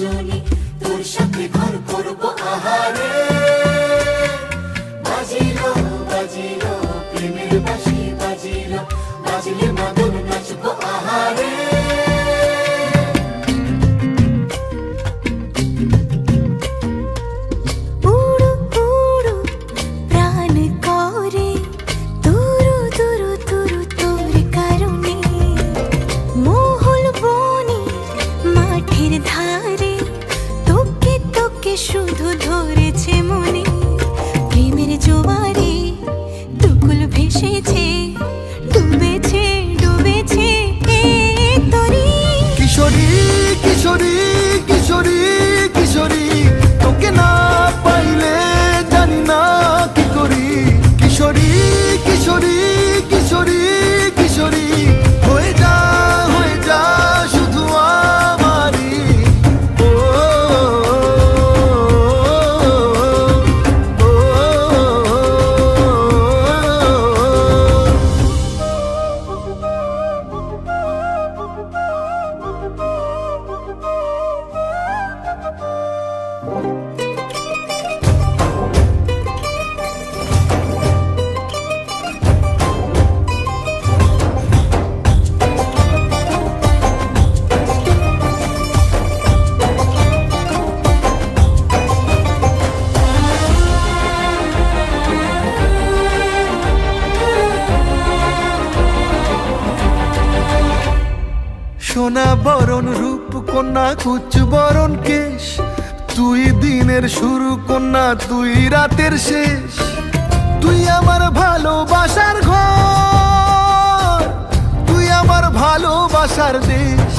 রজনী, তোর সাথে ঘর করবো আহারে। বাজিলো বাজিলো প্রেমের বাঁশি, বাজিলো বাজলে মাদল নাচবো আহারে। শুধু ধরেছে মনে প্রেমের জোয়ারে, দুকুল ভেসেছে, ডুবেছে ডুবেছে তরি। কিশোরী কিশোরী কিশোরী কিশোরী, তোকে না পাইলে জানি না কি করি। কিশোরী কিশোরী কিশোরী কিশোরী, হয়ে যা শুধু আমারই। সোনা বরণ রূপ কন্যা, কুচ বরণ কেশ, তুই দিনের শুরু কন্যা, তুই রাতের শেষ। তুই আমার ভালোবাসার ঘর, তুই আমার ভালোবাসার দেশ।